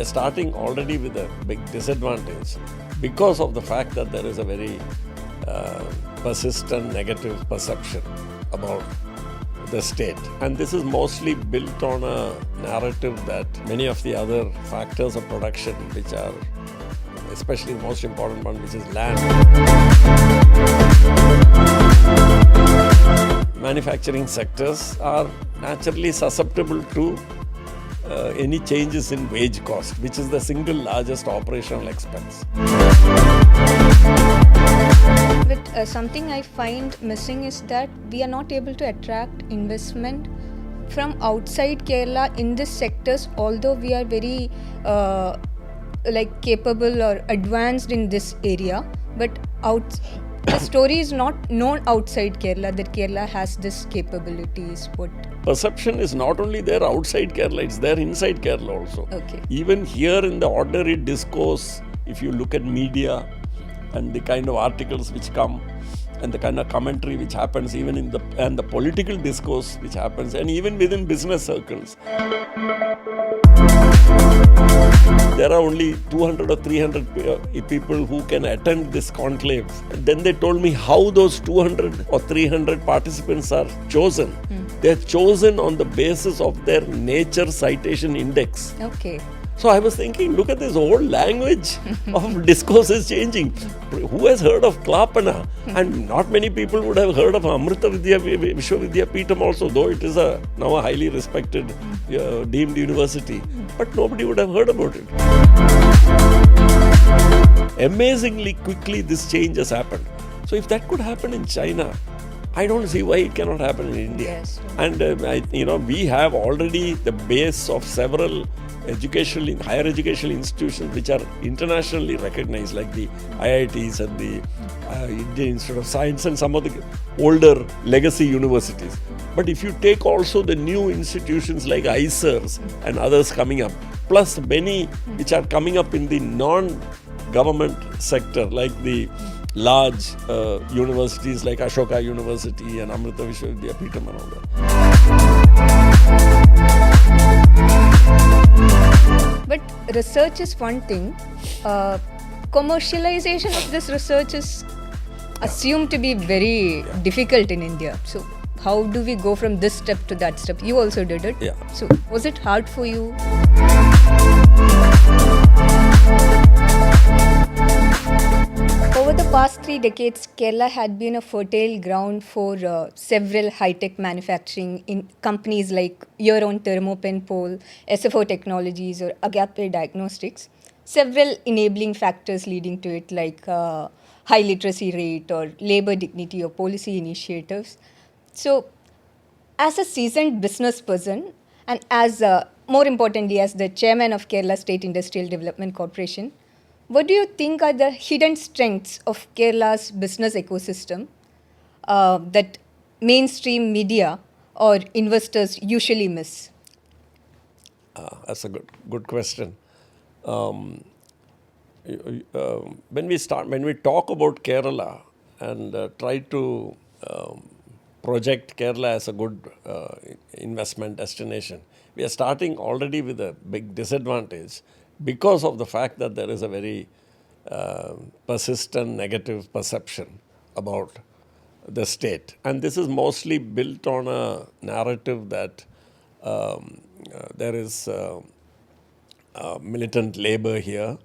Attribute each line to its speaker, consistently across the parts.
Speaker 1: starting already with a big disadvantage because of the fact that there is a very persistent negative perception about the state. And this is mostly built on a narrative that many of the other factors of production, which are especially the most important one, which is land. Manufacturing sectors are naturally susceptible to any changes in wage cost, which is the single largest operational expense.
Speaker 2: But something I find missing is that we are not able to attract investment from outside Kerala in these sectors, although we are very capable or advanced in this area. But the story is not known outside Kerala that Kerala has this capabilities.
Speaker 1: Perception is not only there outside Kerala, it's there inside Kerala also.
Speaker 2: Okay.
Speaker 1: Even here in the ordinary discourse, if you look at media and the kind of articles which come and the kind of commentary which happens even in the political discourse which happens, and even within business circles, there are only 200 or 300 people who can attend this conclave. And then they told me how those 200 or 300 participants are chosen. They are chosen on the basis of their nature citation index.
Speaker 2: Okay.
Speaker 1: So I was thinking, look at this whole language of discourse is changing. Who has heard of Klapana? And not many people would have heard of Amrita Vishwavidyapeetham also, though it is now a highly respected deemed university. But nobody would have heard about it. Amazingly quickly this change has happened. So if that could happen in China, I don't see why it cannot happen in India.
Speaker 2: Yes.
Speaker 1: And we have already the base of several higher educational institutions which are internationally recognized, like the IITs and the Indian Institute of Science and some of the older legacy universities. But if you take also the new institutions like ICERs and others coming up, plus many which are coming up in the non-government sector, like the large universities like Ashoka University and Amrita Vishwavidyapeetham and all that.
Speaker 2: But research is one thing. Commercialization of this research is assumed to be very difficult in India. So how do we go from this step to that step? You also did it.
Speaker 1: Yeah.
Speaker 2: So was it hard for you? Over the past 3 decades, Kerala had been a fertile ground for several high-tech manufacturing in companies like your own Penpol, SFO Technologies or Agape Diagnostics. Several enabling factors leading to it, like high literacy rate or labor dignity or policy initiatives. So, as a seasoned business person and as more importantly as the chairman of Kerala State Industrial Development Corporation, what do you think are the hidden strengths of Kerala's business ecosystem that mainstream media or investors usually miss?
Speaker 1: That's a good question. When we talk about Kerala and try to project Kerala as a good investment destination, we are starting already with a big disadvantage because of the fact that there is a very persistent negative perception about the state. And this is mostly built on a narrative that there is militant labor here,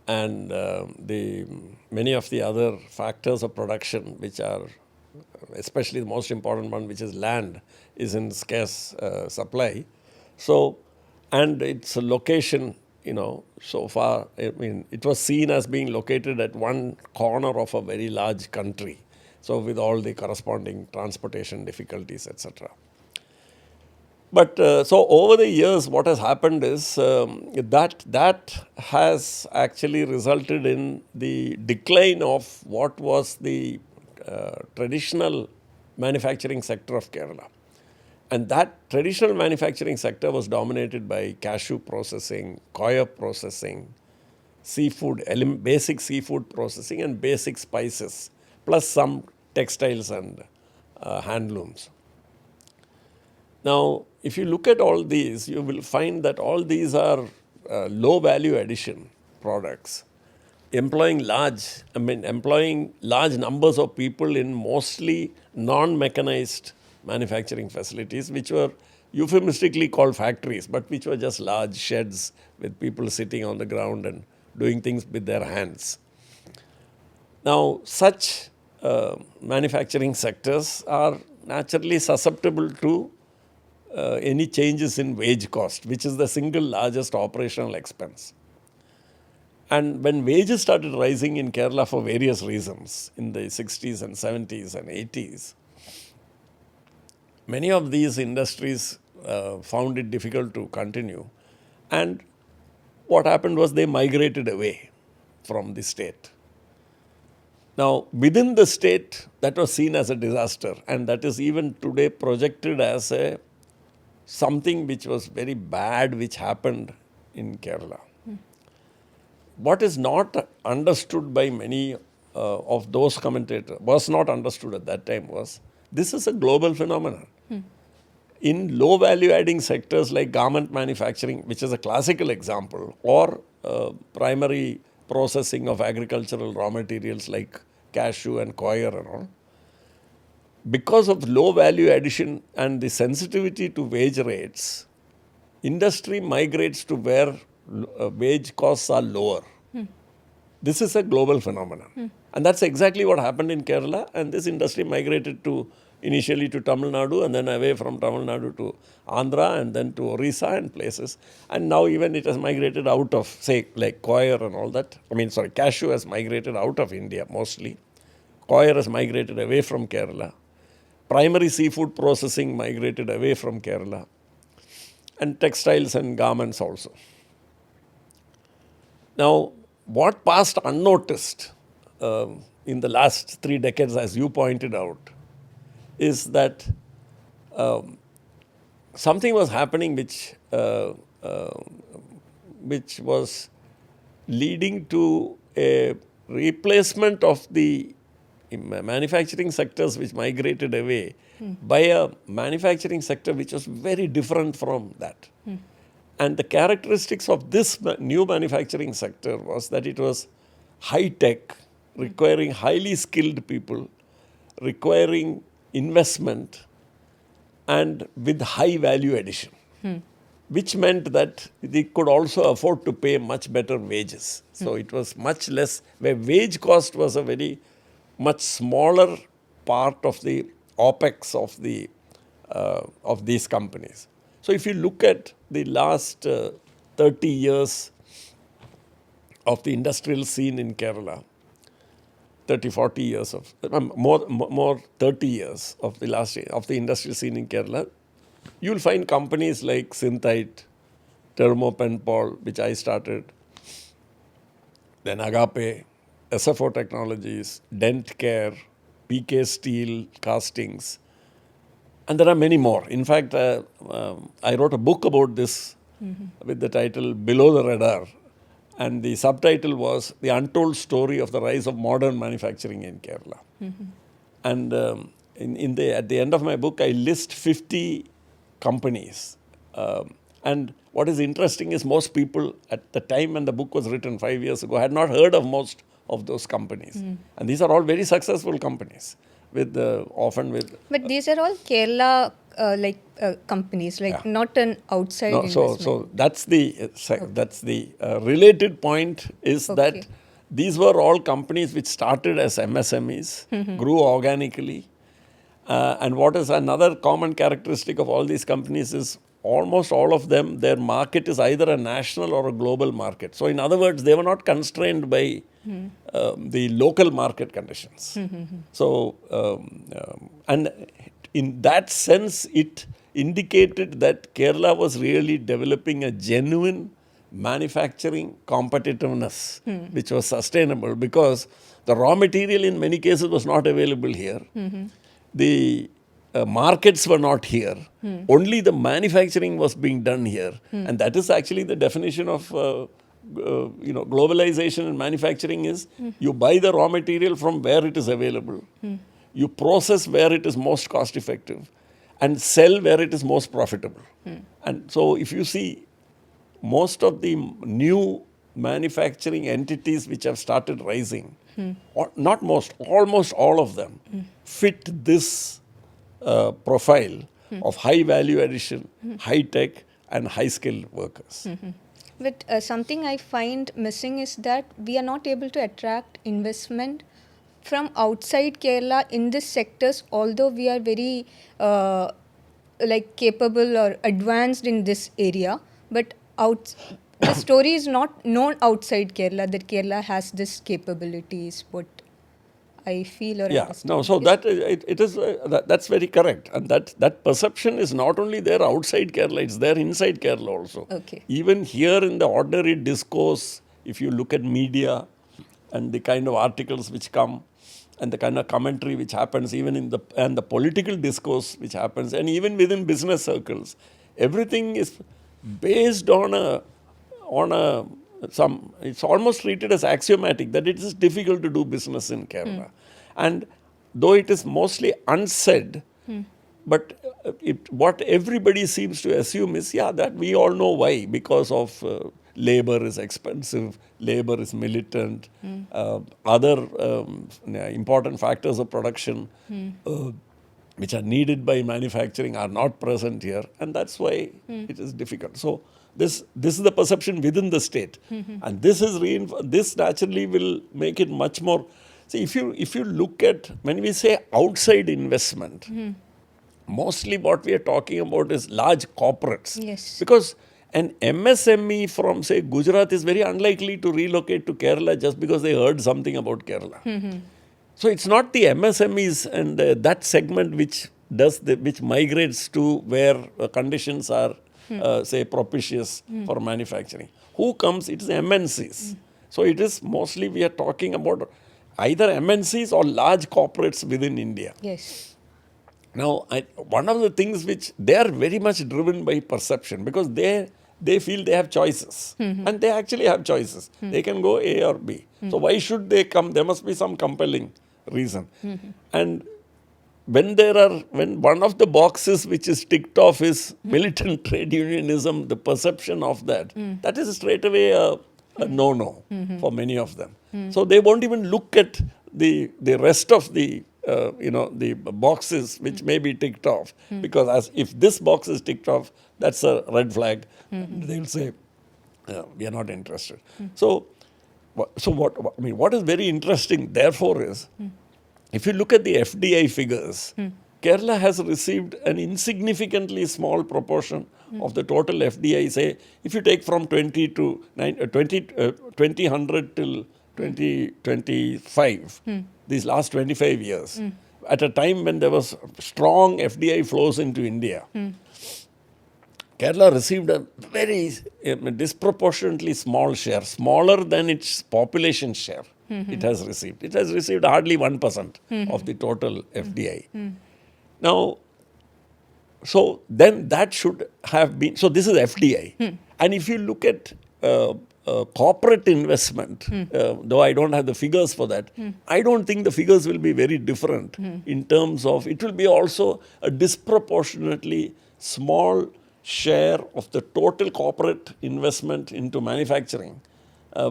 Speaker 1: and many of the other factors of production, which are especially the most important one, which is land, is in scarce supply. So, and its location, so far, it was seen as being located at one corner of a very large country. So with all the corresponding transportation difficulties, etc. But so over the years, what has happened is that has actually resulted in the decline of what was the traditional manufacturing sector of Kerala. And that traditional manufacturing sector was dominated by cashew processing, coir processing, seafood, basic seafood processing and basic spices, plus some textiles and handlooms. Now, if you look at all these, you will find that all these are low value addition products, employing large numbers of people in mostly non-mechanized manufacturing facilities, which were euphemistically called factories, but which were just large sheds with people sitting on the ground and doing things with their hands. Now, such manufacturing sectors are naturally susceptible to any changes in wage cost, which is the single largest operational expense. And when wages started rising in Kerala for various reasons in the 60s and 70s and 80s, many of these industries found it difficult to continue. And what happened was they migrated away from the state. Now, within the state, that was seen as a disaster, and that is even today projected as something which was very bad, which happened in Kerala. What is not understood by many of those commentators, was not understood at that time, was this is a global phenomenon. In low value adding sectors like garment manufacturing, which is a classical example, or primary processing of agricultural raw materials like cashew and coir and all, because of low value addition and the sensitivity to wage rates, industry migrates to where wage costs are lower. This is a global phenomenon. And that's exactly what happened in Kerala, and this industry migrated initially to Tamil Nadu, and then away from Tamil Nadu to Andhra, and then to Orissa and places. And now even it has migrated out of, say, like coir and all that. Cashew has migrated out of India mostly. Coir has migrated away from Kerala. Primary seafood processing migrated away from Kerala. And textiles and garments also. Now, what passed unnoticed in the last 3 decades, as you pointed out, is that something was happening which was leading to a replacement of the manufacturing sectors which migrated away by a manufacturing sector which was very different from that. And the characteristics of this new manufacturing sector was that it was high tech, requiring highly skilled people, requiring investment, and with high value addition, which meant that they could also afford to pay much better wages. So it was much less, where wage cost was a very much smaller part of the OPEX of these companies. So if you look at the last 30 years of the industrial scene in Kerala, 30, 40 years of, more 30 years of the industrial scene in Kerala, you'll find companies like Synthite, Penpol, which I started, then Agape, SFO Technologies, Dent Care, PK Steel, Castings, and there are many more. In fact, I wrote a book about this with the title Below the Radar, and the subtitle was The Untold Story of the Rise of Modern Manufacturing in Kerala. And at the end of my book, I list 50 companies. And what is interesting is most people at the time when the book was written 5 years ago had not heard of most of those companies. And these are all very successful companies. But
Speaker 2: these are all Kerala companies, not an outside investment.
Speaker 1: So that's the related point is that these were all companies which started as MSMEs, grew organically. And what is another common characteristic of all these companies is almost all of them, their market is either a national or a global market. So in other words, they were not constrained by the local market conditions. So, and in that sense, it indicated that Kerala was really developing a genuine manufacturing competitiveness, which was sustainable because the raw material in many cases was not available here. The markets were not here. Only the manufacturing was being done here. And that is actually the definition of globalization in manufacturing is you buy the raw material from where it is available, you process where it is most cost effective, and sell where it is most profitable. And so if you see most of the new manufacturing entities which have started rising, or not most, almost all of them, fit this profile of high value addition, high tech, and high skilled workers.
Speaker 2: But something I find missing is that we are not able to attract investment from outside Kerala in these sectors, although we are very like capable or advanced in this area. But the story is not known outside Kerala that Kerala has this capabilities. What I feel or
Speaker 1: Yeah,
Speaker 2: understand.
Speaker 1: no, so that it is that's very correct, and that perception is not only there outside Kerala; it's there inside Kerala also.
Speaker 2: Okay.
Speaker 1: Even here in the ordinary discourse, if you look at media and the kind of articles which come, and the kind of commentary which happens, even in the political discourse which happens, and even within business circles, everything is based on a some, it's almost treated as axiomatic that it is difficult to do business in Kerala. And though it is mostly unsaid, but what everybody seems to assume is, yeah, that we all know why, because of labor is expensive, labor is militant, other important factors of production which are needed by manufacturing are not present here, and that's why it is difficult. So this is the perception within the state, and this naturally will make it much more. See, if you look at, when we say outside investment, mostly what we are talking about is large corporates.
Speaker 2: Yes.
Speaker 1: Because an MSME from, say, Gujarat is very unlikely to relocate to Kerala just because they heard something about Kerala. So it's not the MSMEs and that segment which migrates to where conditions are, say, propitious for manufacturing. Who comes? It is MNCs. So it is mostly, we are talking about either MNCs or large corporates within India.
Speaker 2: Yes.
Speaker 1: Now, one of the things which they are very much driven by perception, because they feel they have choices, and they actually have choices. They can go A or B. So why should they come? There must be some compelling reason. And when one of the boxes which is ticked off is militant trade unionism, the perception of that, that is straight away a no-no for many of them. So they won't even look at the rest of the the boxes which may be ticked off, because if this box is ticked off, that's a red flag. They'll say, we are not interested. So what is very interesting, therefore, is if you look at the FDI figures, Kerala has received an insignificantly small proportion of the total FDI. Say, if you take from 2000 till 2025, these last 25 years, at a time when there was strong FDI flows into India, Kerala received a very disproportionately small share, smaller than its population share. It has received. It has received hardly 1% of the total FDI. Now, so then that should have been, so this is FDI. And if you look at corporate investment, though I don't have the figures for that, I don't think the figures will be very different in terms of, it will be also a disproportionately small share of the total corporate investment into manufacturing,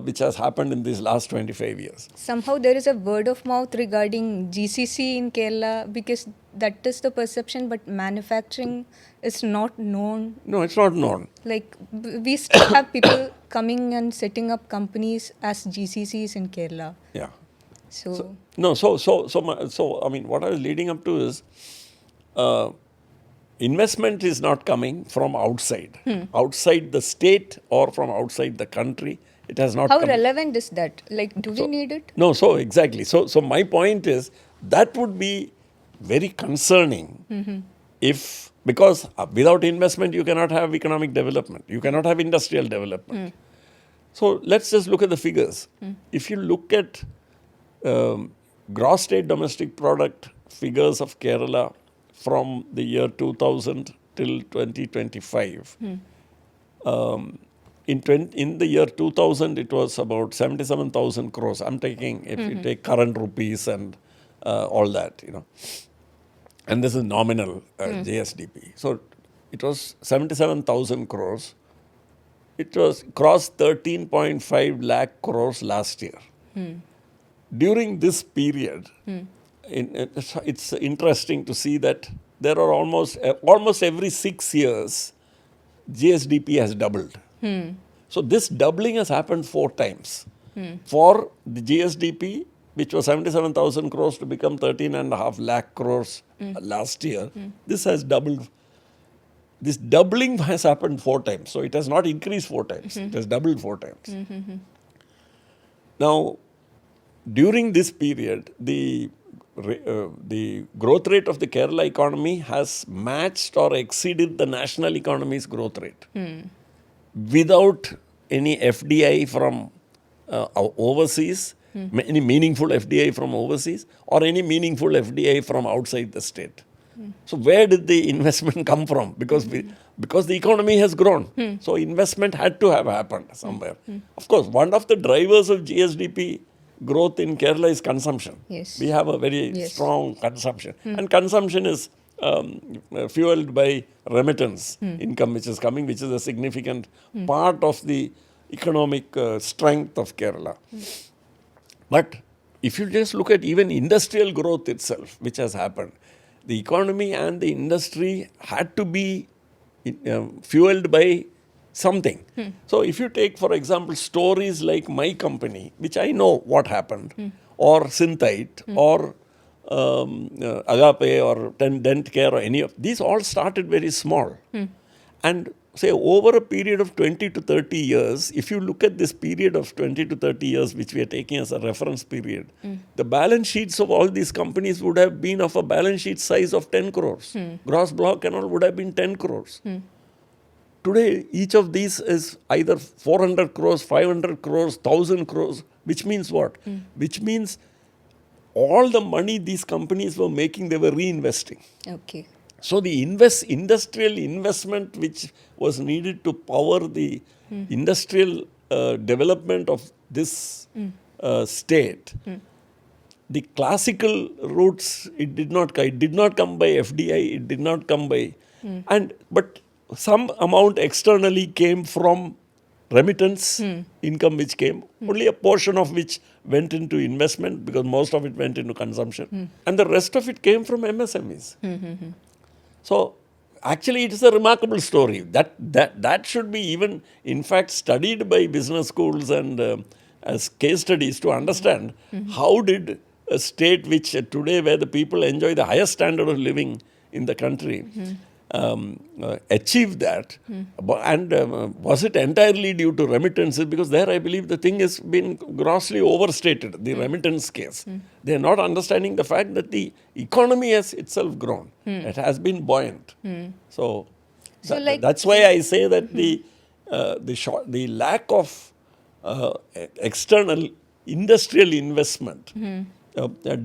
Speaker 1: which has happened in these last 25 years.
Speaker 2: Somehow there is a word of mouth regarding GCC in Kerala, because that is the perception, but manufacturing is not known.
Speaker 1: No, it's not known.
Speaker 2: Like we still have people coming and setting up companies as GCCs in Kerala.
Speaker 1: Yeah.
Speaker 2: So
Speaker 1: I mean, what I was leading up to is, investment is not coming from outside, outside the state or from outside the country. It has not
Speaker 2: how
Speaker 1: come.
Speaker 2: relevant is that? Like, do we need it?
Speaker 1: No, so exactly. So my point is that would be very concerning if, because without investment you cannot have economic development, you cannot have industrial development. So let's just look at the figures. If you look at gross state domestic product figures of Kerala from the year 2000 till 2025, in the year 2000, it was about 77,000 crores. I'm taking, if you take current rupees and all that, and this is nominal JSDP. So it was 77,000 crores. it was crossed 13.5 lakh crores last year. During this period, it's interesting to see that there are almost every 6 years, GSDP has doubled. So this doubling has happened 4 times. For the GSDP, which was 77,000 crores to become 13.5 lakh crores last year, this has doubled. This doubling has happened 4 times. So it has not increased 4 times. It has doubled 4 times. Now, during this period, the growth rate of the Kerala economy has matched or exceeded the national economy's growth rate without any FDI from overseas, any meaningful FDI from overseas, or any meaningful FDI from outside the state. So where did the investment come from? Because the economy has grown. So investment had to have happened somewhere. Of course, one of the drivers of GSDP growth in Kerala is consumption.
Speaker 2: Yes.
Speaker 1: We have a very strong consumption. And consumption is fueled by remittance income which is coming, which is a significant part of the economic strength of Kerala. But if you just look at even industrial growth itself, which has happened, the economy and the industry had to be fueled by something. So if you take, for example, stories like my company, which I know what happened, or Synthite, or Agape, or Dent Care, or any of these, all started very small. And say over a period of 20 to 30 years, if you look at this period of 20 to 30 years, which we are taking as a reference period, the balance sheets of all these companies would have been of a balance sheet size of 10 crores. Gross block and all would have been 10 crores. Today, each of these is either 400 crores, 500 crores, 1,000 crores, which means what? Which means all the money these companies were making, they were reinvesting.
Speaker 2: Okay.
Speaker 1: So the industrial investment which was needed to power the industrial development of this state, the classical routes, it did not come by FDI, it did not come by, but some amount externally came from remittance income which came, only a portion of which went into investment because most of it went into consumption, and the rest of it came from MSMEs. So actually it is a remarkable story. That should be even in fact studied by business schools and as case studies to understand how did a state which today where the people enjoy the highest standard of living in the country achieve that, and was it entirely due to remittances? Because there I believe the thing has been grossly overstated, the remittance case. They are not understanding the fact that the economy has itself grown. It has been buoyant. So that's why I say that the lack of external industrial investment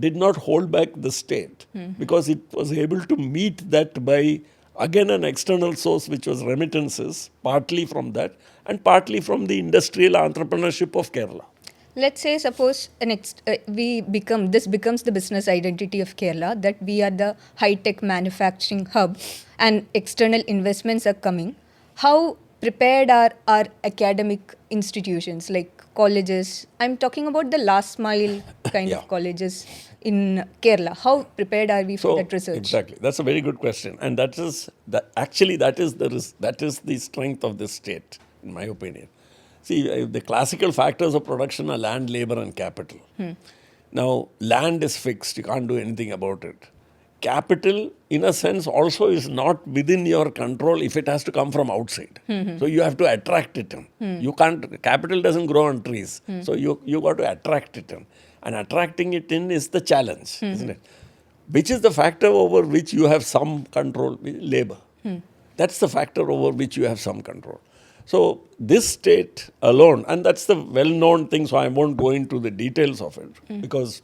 Speaker 1: did not hold back the state because it was able to meet that by again an external source which was remittances, partly from that and partly from the industrial entrepreneurship of Kerala.
Speaker 2: Let's say, suppose this becomes the business identity of Kerala, that we are the high-tech manufacturing hub and external investments are coming. How prepared are our academic institutions like colleges? I'm talking about the last mile kind of colleges in Kerala. How prepared are we for that research?
Speaker 1: Exactly. That's a very good question. And that is the strength of this state, in my opinion. See, the classical factors of production are land, labor, and capital. Now, land is fixed. You can't do anything about it. Capital, in a sense, also is not within your control if it has to come from outside. So you have to attract it in. You can't. Capital doesn't grow on trees. So you got to attract it in. And attracting it in is the challenge, isn't it? Which is the factor over which you have some control? Labor. That's the factor over which you have some control. So this state alone, and that's the well-known thing, so I won't go into the details of it because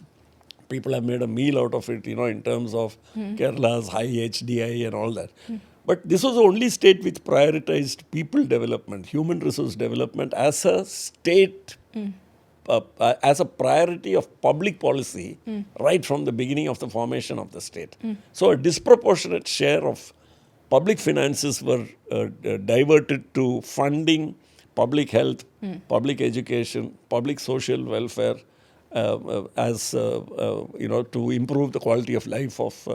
Speaker 1: people have made a meal out of it, in terms of Kerala's high HDI and all that. But this was the only state which prioritized people development, human resource development as a state, as a priority of public policy right from the beginning of the formation of the state. So a disproportionate share of public finances were diverted to funding public health, public education, public social welfare, to improve the quality of life of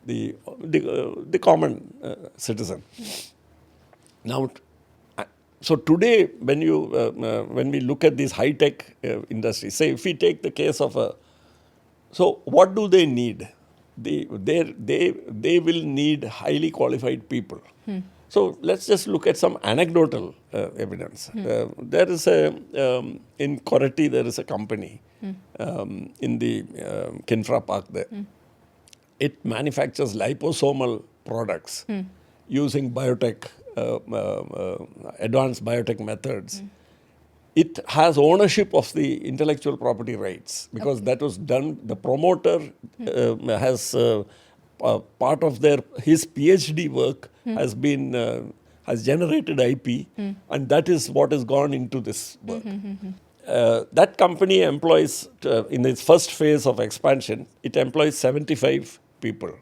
Speaker 1: the common citizen. Now, so today, when we look at these high tech industries, say if we take the case of so what do they need? They will need highly qualified people. So let's just look at some anecdotal evidence. There is in Koratti there is a company in the Kinfra Park there. It manufactures liposomal products using biotech, advanced biotech methods. It has ownership of the intellectual property rights because that was done. The promoter has part of his PhD work has generated IP, and that is what has gone into this work. That company employs, in its first phase of expansion, it employs 75 people.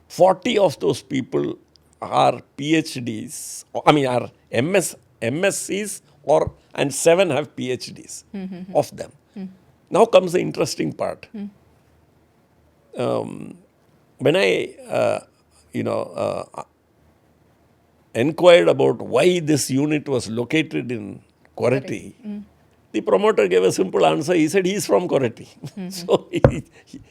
Speaker 1: 40 of those people are PhDs, are MScs, and 7 have PhDs of them. Now comes the interesting part. When I, inquired about why this unit was located in Koratti, the promoter gave a simple answer. He said he's from Koratti. So,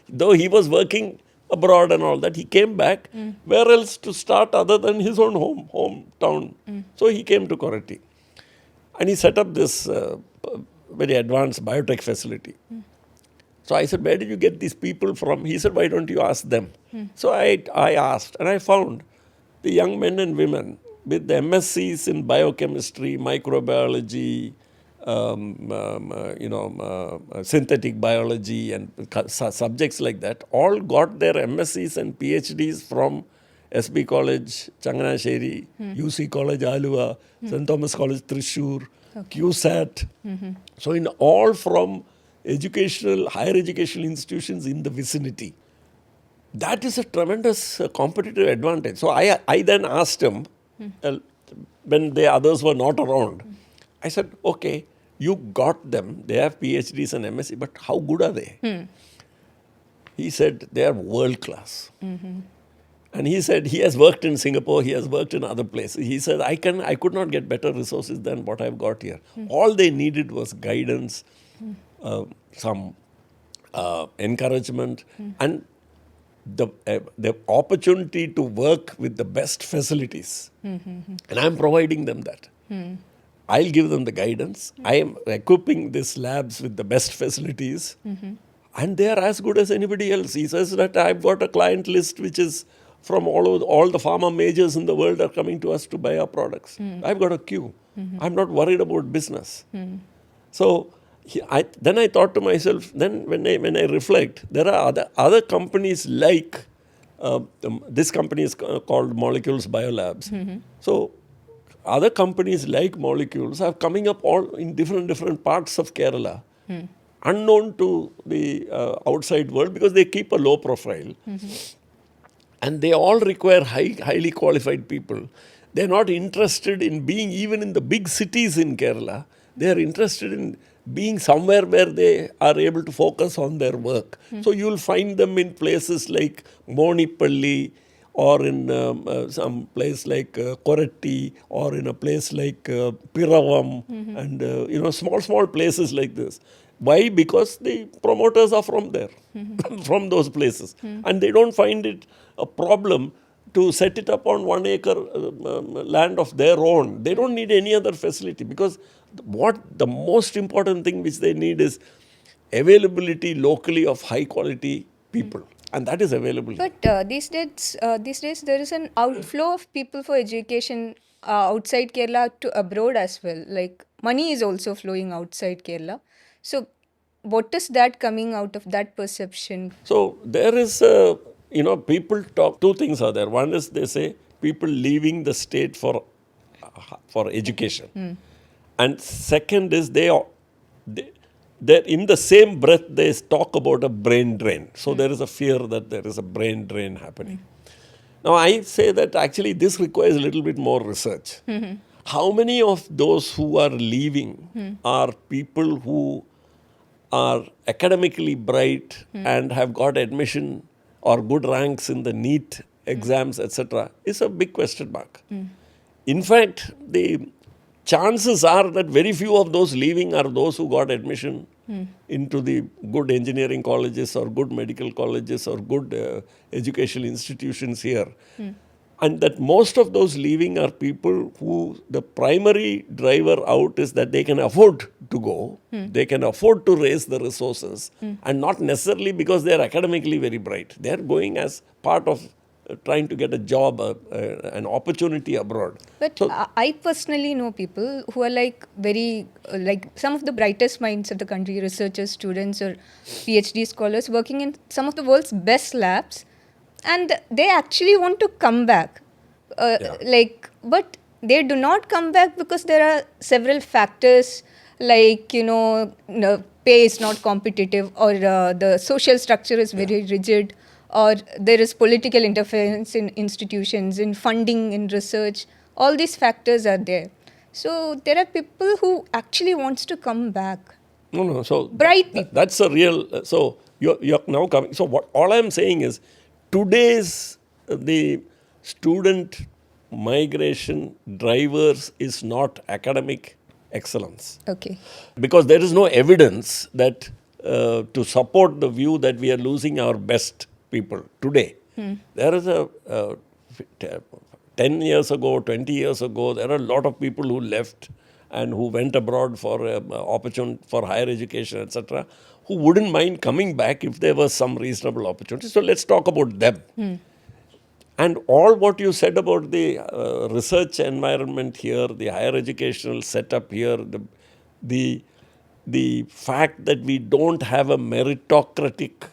Speaker 1: though he was working abroad and all that, he came back. Where else to start other than his own hometown? So he came to Koratti. And he set up this very advanced biotech facility. So I said, where did you get these people from? He said, why don't you ask them? So I asked, and I found the young men and women with the MScs in biochemistry, microbiology, synthetic biology and subjects like that, all got their MScs and PhDs from SB College, Changanasheri, UC College, Alua, St. Thomas College, Thrissur, QSAT. So in all from higher educational institutions in the vicinity. That is a tremendous competitive advantage. So I then asked him, when the others were not around, I said, okay, you got them, they have PhDs and MSc, but how good are they? He said, they are world class. And he said, he has worked in Singapore, he has worked in other places. He said, I could not get better resources than what I've got here. All they needed was guidance, some encouragement, and the opportunity to work with the best facilities. And I'm providing them that. I'll give them the guidance. I am equipping these labs with the best facilities. And they are as good as anybody else. He says that I've got a client list which is from all the pharma majors in the world are coming to us to buy our products. I've got a queue. I'm not worried about business. So then I thought to myself, then when I reflect, there are other companies like, this company is called Molecules Biolabs. So other companies like Molecules are coming up all in different parts of Kerala, unknown to the outside world because they keep a low profile. And they all require highly qualified people. They're not interested in being even in the big cities in Kerala. They are interested in being somewhere where they are able to focus on their work. So you'll find them in places like Monipalli, or in some place like Koratti, or in a place like Piravam, and small places like this. Why? Because the promoters are from there, from those places. And they don't find it a problem to set it up on 1 acre land of their own. They don't need any other facility because the most important thing which they need is availability locally of high quality people. And that is available.
Speaker 2: But these days there is an outflow of people for education outside Kerala to abroad as well. Like money is also flowing outside Kerala. So what is that coming out of that perception?
Speaker 1: So there is, people talk, two things are there. One is they say people leaving the state for education. And second is they in the same breath they talk about a brain drain. So there is a fear that there is a brain drain happening. Now I say that actually this requires a little bit more research. how many of those who are leaving are people who are academically bright and have got admission or good ranks in the NEET exams, etc., is a big question mark. In fact, the chances are that very few of those leaving are those who got admission into the good engineering colleges or good medical colleges or good educational institutions here. And that most of those leaving are people who the primary driver out is that they can afford to go, they can afford to raise the resources, and not necessarily because they are academically very bright. They are going as part of trying to get a job, an opportunity abroad.
Speaker 2: But
Speaker 1: So,
Speaker 2: I personally know people who are like very, like some of the brightest minds of the country, researchers, students, or PhD scholars working in some of the world's best labs, and they actually want to come back.
Speaker 1: Yeah.
Speaker 2: But they do not come back because there are several factors, like, pay is not competitive, or the social structure is very rigid, or there is political interference in institutions, in funding, in research. All these factors are there. So there are people who actually wants to come back.
Speaker 1: no. So
Speaker 2: Bright people.
Speaker 1: that's a real. So you're now coming. So what all I'm saying is, today's the student migration drivers is not academic excellence,
Speaker 2: Okay.
Speaker 1: because there is no evidence that to support the view that we are losing our best people today. There is a 10 years ago, 20 years ago, there are a lot of people who left and who went abroad for opportunity for higher education, etc., who wouldn't mind coming back if there was some reasonable opportunity. So let's talk about them. And all what you said about the research environment here, the higher educational setup here, the fact that we don't have a meritocratic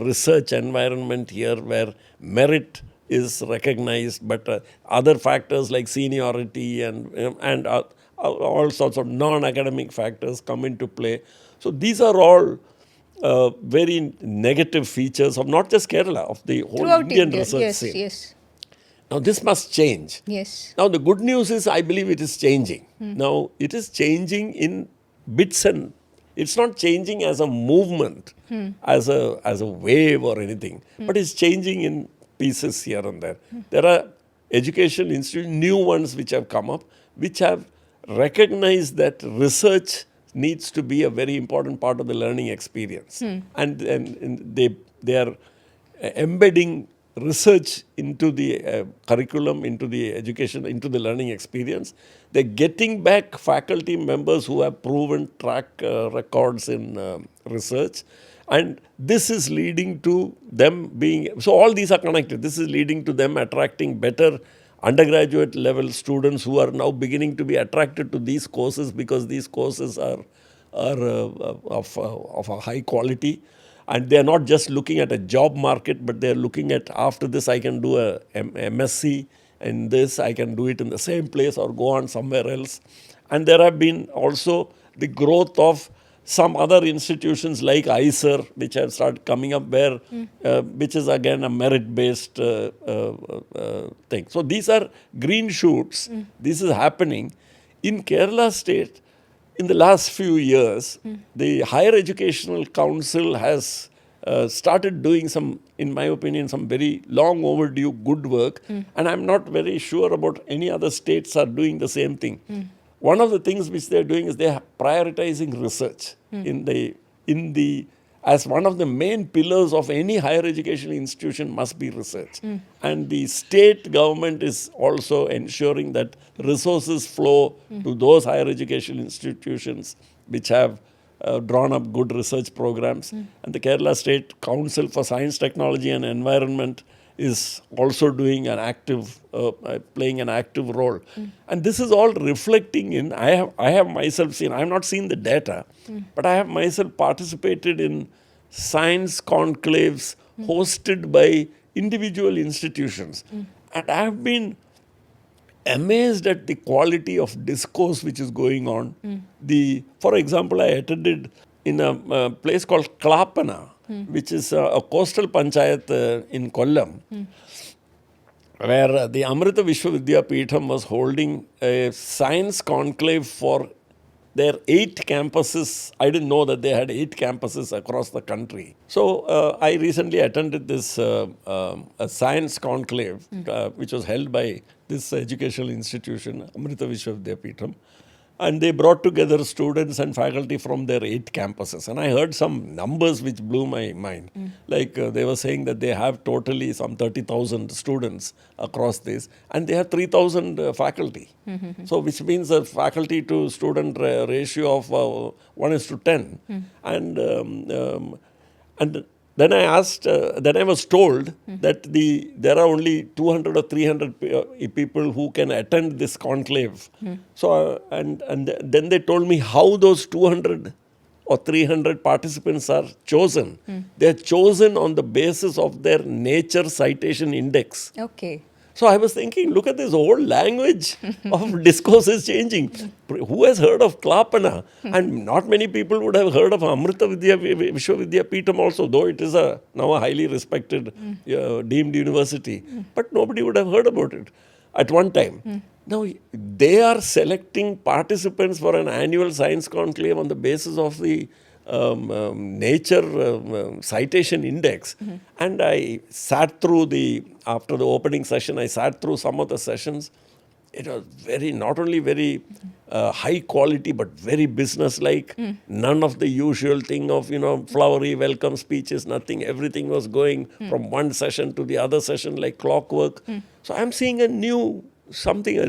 Speaker 1: research environment here where merit is recognized, but other factors like seniority and all sorts of non-academic factors come into play. So these are all very negative features of not just Kerala, of the whole
Speaker 2: Throughout
Speaker 1: Indian
Speaker 2: India.
Speaker 1: research
Speaker 2: Yes,
Speaker 1: scene.
Speaker 2: yes,
Speaker 1: Now this must change.
Speaker 2: yes.
Speaker 1: Now the good news is I believe it is changing. Now it is changing in bits, and it's not changing as a movement, as a wave or anything, but it's changing in pieces here and there. There are education institutions, new ones which have come up, which have recognized that research needs to be a very important part of the learning experience, and they are embedding research into the curriculum, into the education, into the learning experience. They're getting back faculty members who have proven track records in research, and this is leading to them being, so all these are connected. This is leading to them attracting better undergraduate level students who are now beginning to be attracted to these courses because these courses are of a high quality. And they are not just looking at a job market, but they are looking at, after this I can do a MSc, and this I can do it in the same place or go on somewhere else. And there have been also the growth of some other institutions like ICER, which have started coming up, where which is again a merit-based thing. So these are green shoots. This is happening in Kerala state. In the last few years, the Higher Educational Council has started doing some, in my opinion, some very long overdue good work. And I'm not very sure about any other states are doing the same thing. One of the things which they're doing is they're prioritizing research in the as one of the main pillars of any higher educational institution must be research. And the state government is also ensuring that resources flow to those higher educational institutions which have drawn up good research programs. And the Kerala State Council for Science, Technology and Environment is also doing an active, playing an active role. And this is all reflecting in, I have myself seen, I have not seen the data, but I have myself participated in science conclaves hosted by individual institutions. And I have been amazed at the quality of discourse which is going on. For example, I attended in a place called Klapana, which is a coastal panchayat in Kollam. where the Amrita Vishwavidyapeetham was holding a science conclave for their 8 campuses. I didn't know that they had 8 campuses across the country. So I recently attended this a science conclave, which was held by this educational institution, Amrita Vishwavidyapeetham. And they brought together students and faculty from their 8 campuses. And I heard some numbers which blew my mind. Like they were saying that they have totally some 30,000 students across this, and they have 3,000 faculty. So which means a faculty to student ratio of 1:10. And then I asked, then I was told that there are only 200 or 300 people who can attend this conclave. So, and then they told me how those 200 or 300 participants are chosen. They are chosen on the basis of their nature citation index.
Speaker 2: Okay.
Speaker 1: So I was thinking, look at this whole language of discourse is changing. Who has heard of Klapana? And not many people would have heard of Amrita Vishwavidyapeetham also, though it is now a highly respected deemed university. But nobody would have heard about it at one time. Now, they are selecting participants for an annual science conclave on the basis of the nature citation index. And I sat through after the opening session, I sat through some of the sessions. It was not only very high quality, but very business-like. None of the usual thing of, flowery welcome speeches, nothing. Everything was going from one session to the other session like clockwork. So I'm seeing a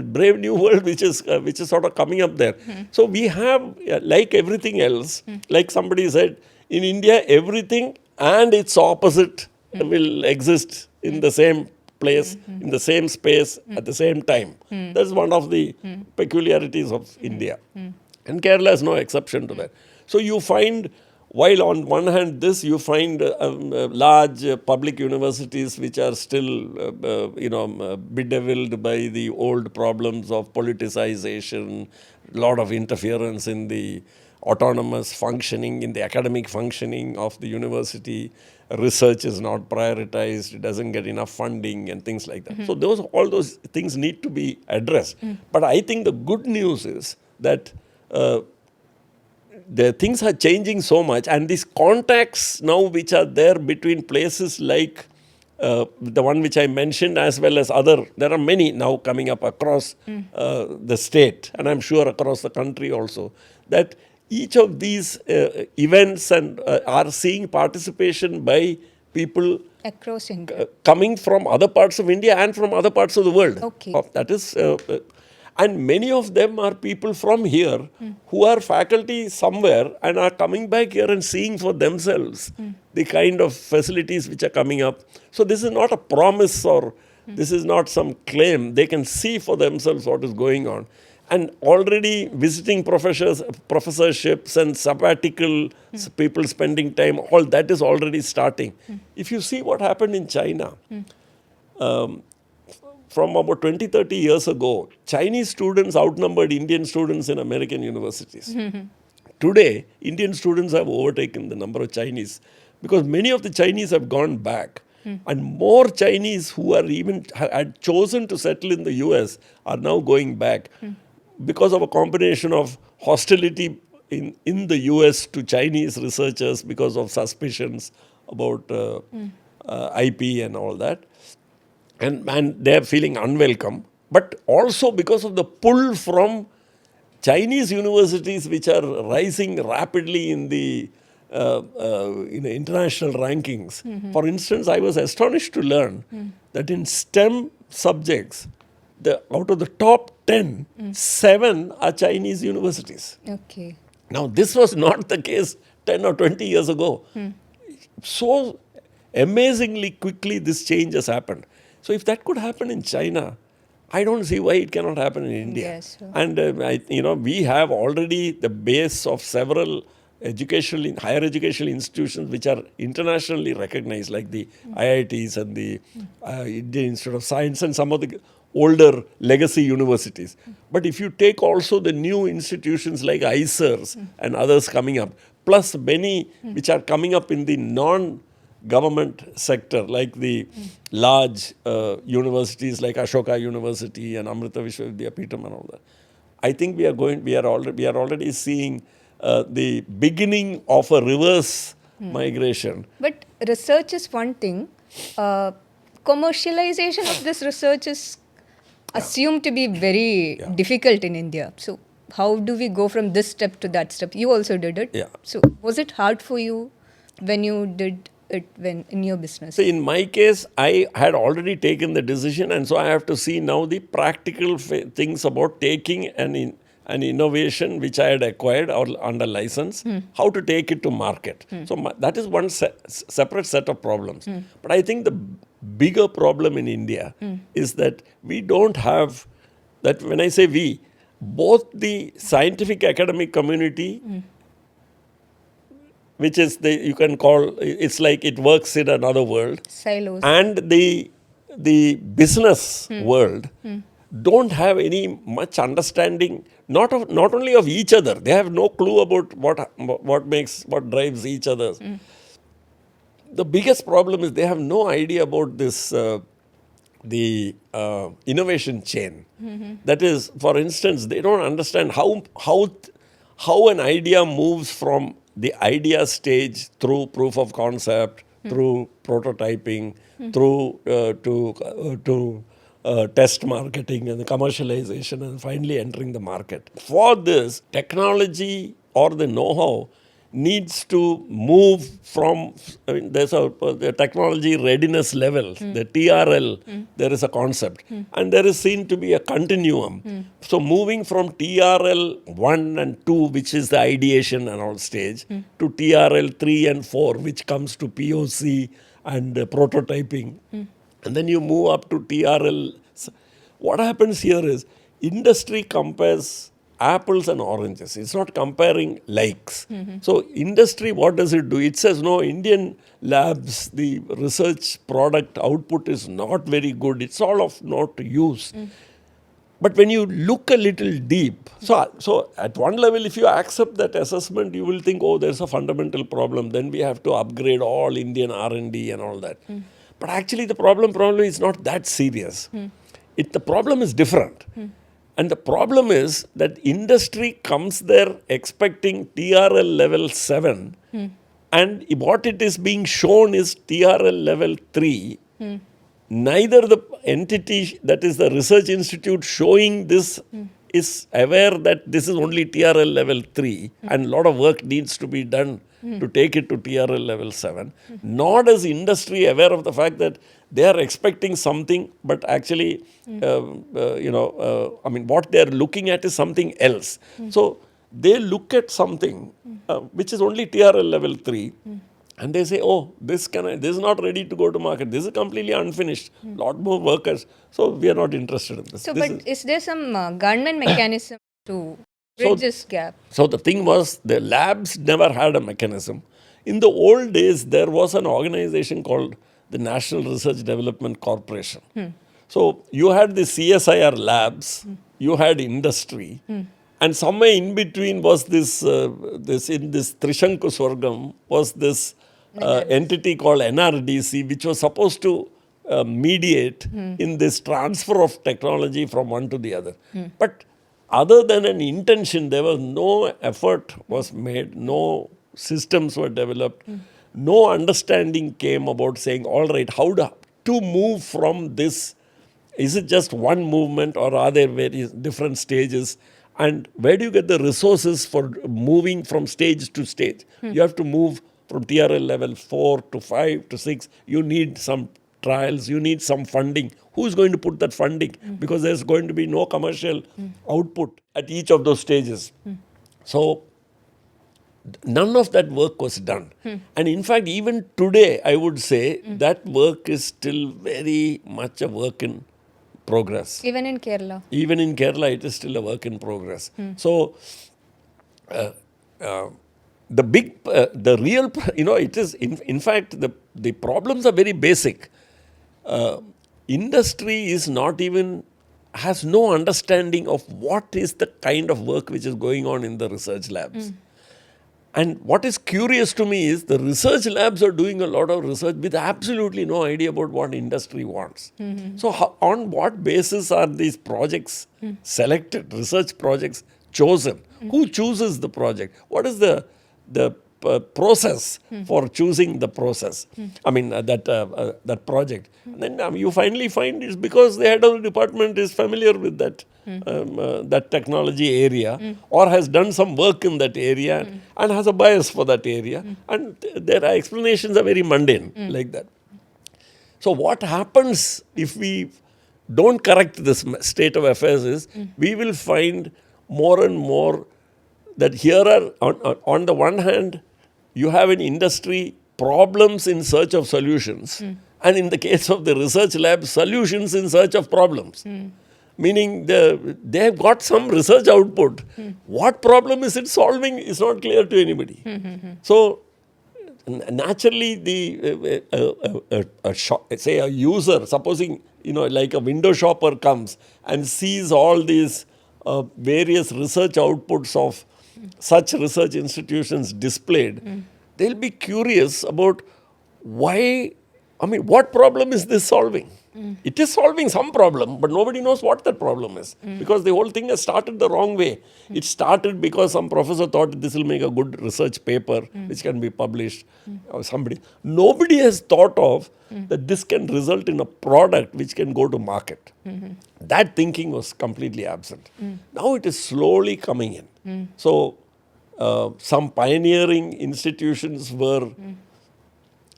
Speaker 1: brave new world which is sort of coming up there. So we have, like everything else, like somebody said, in India, everything and its opposite will exist in the same place, in the same space, at the same time. That's one of the peculiarities of India. And Kerala is no exception to that. So you find, while on one hand you find large public universities which are still, bedeviled by the old problems of politicization, lot of interference in the autonomous functioning, in the academic functioning of the university. Research is not prioritized, it doesn't get enough funding and things like that. So all those things need to be addressed. But I think the good news is that the things are changing so much, and these contacts now which are there between places like the one which I mentioned, as well as there are many now coming up across the state, and I'm sure across the country also, that each of these events are seeing participation by people
Speaker 2: Across India.
Speaker 1: coming from other parts of India and from other parts of the world.
Speaker 2: Okay.
Speaker 1: That is, and many of them are people from here who are faculty somewhere and are coming back here and seeing for themselves the kind of facilities which are coming up. So this is not a promise or this is not some claim. They can see for themselves what is going on. And already visiting professorships and sabbatical people spending time, all that is already starting. If you see what happened in China, from about 20, 30 years ago, Chinese students outnumbered Indian students in American universities. Today, Indian students have overtaken the number of Chinese because many of the Chinese have gone back. And more Chinese who are had chosen to settle in the US are now going back because of a combination of hostility in the US to Chinese researchers because of suspicions about IP and all that. And they are feeling unwelcome, but also because of the pull from Chinese universities which are rising rapidly in the international rankings. For instance, I was astonished to learn that in STEM subjects, out of the top 10, 7 are Chinese universities.
Speaker 2: Okay.
Speaker 1: Now, this was not the case 10 or 20 years ago. So amazingly quickly this change has happened. So if that could happen in China, I don't see why it cannot happen in India.
Speaker 2: Yes, sure.
Speaker 1: And we have already the base of several higher educational institutions which are internationally recognized, like the IITs and the Indian Institute of Science and some of the older legacy universities. But if you take also the new institutions like ICERs and others coming up, plus many which are coming up in the government sector, like the large universities like Ashoka University and Amrita Vishwavidyapeetham and all that, I think we are already seeing the beginning of a reverse migration.
Speaker 2: But research is one thing. Commercialization of this research is assumed to be very difficult in India. So, how do we go from this step to that step? You also did it.
Speaker 1: Yeah.
Speaker 2: So, was it hard for you when you did it when in your business?
Speaker 1: So in my case, I had already taken the decision, and so I have to see now the practical things about taking an innovation which I had acquired or under license, how to take it to market. So that is one separate set of problems. But I think the bigger problem in India is that we don't have that. When I say we, both the scientific academic community, which is you can call, it's like it works in another world,
Speaker 2: Silos.
Speaker 1: and the business world don't have any much understanding, not only of each other. They have no clue about what drives each other. The biggest problem is they have no idea about this the innovation chain. That is, for instance, they don't understand how an idea moves from the idea stage through proof of concept, through prototyping, through to test marketing and the commercialization, and finally entering the market. For this, technology or the know-how needs to move from, there's the technology readiness level, the TRL, there is a concept, and there is seen to be a continuum. So moving from TRL 1 and 2, which is the ideation and all stage, to TRL 3 and 4, which comes to POC and prototyping, and then you move up to TRL. What happens here is industry compares apples and oranges. It's not comparing likes. So industry, what does it do? It says, no, Indian labs, the research product output is not very good. It's all of not use. But when you look a little deep, so at one level, if you accept that assessment, you will think, oh, there's a fundamental problem. Then we have to upgrade all Indian R&D and all that. But actually, the problem is not that serious. The problem is different. And the problem is that industry comes there expecting TRL level 7, and what it is being shown is TRL level 3. Neither the entity, that is the research institute showing this, is aware that this is only TRL level 3 and a lot of work needs to be done to take it to TRL level 7. Nor is industry aware of the fact that they are expecting something, but actually, what they are looking at is something else. So they look at something which is only TRL level 3. And they say, oh, this is not ready to go to market. This is completely unfinished. Lot more workers. So we are not interested in this.
Speaker 2: So, is there some government mechanism to bridge this gap?
Speaker 1: So the thing was, the labs never had a mechanism. In the old days, there was an organization called the National Research Development Corporation. So you had the CSIR labs, you had industry, and somewhere in between was this in this Trishanku Swargam was this entity called NRDC, which was supposed to mediate in this transfer of technology from one to the other. But other than an intention, there was no effort was made, no systems were developed, no understanding came about saying, all right, how to move from this. Is it just one movement, or are there various different stages? And where do you get the resources for moving from stage to stage? You have to move from TRL level 4 to 5 to 6. You need some trials, you need some funding. Who's going to put that funding? Because there's going to be no commercial output at each of those stages. So none of that work was done. And in fact, even today, I would say that work is still very much a work in progress.
Speaker 2: Even in Kerala?
Speaker 1: Even in Kerala, it is still a work in progress. So, the real, it is, in fact, the problems are very basic. Industry is not even, has no understanding of what is the kind of work which is going on in the research labs. And what is curious to me is the research labs are doing a lot of research with absolutely no idea about what industry wants. So, on what basis are these projects selected, research projects chosen? Who chooses the project? What is the process for choosing the process? I mean, that project. And then you finally find it's because the head of the department is familiar with that technology area or has done some work in that area and has a bias for that area. And their explanations are very mundane like that. So what happens if we don't correct this state of affairs is we will find more and more that here are, on the one hand, you have an industry problems in search of solutions. And in the case of the research lab, solutions in search of problems. Meaning they have got some research output. What problem is it solving is not clear to anybody. So naturally, say a user, supposing like a window shopper comes and sees all these various research outputs of such research institutions displayed, they'll be curious about why. I mean, what problem is this solving? It is solving some problem, but nobody knows what that problem is because the whole thing has started the wrong way. It started because some professor thought this will make a good research paper which can be published or somebody. Nobody has thought of that this can result in a product which can go to market. That thinking was completely absent. Now it is slowly coming in. So some pioneering institutions were,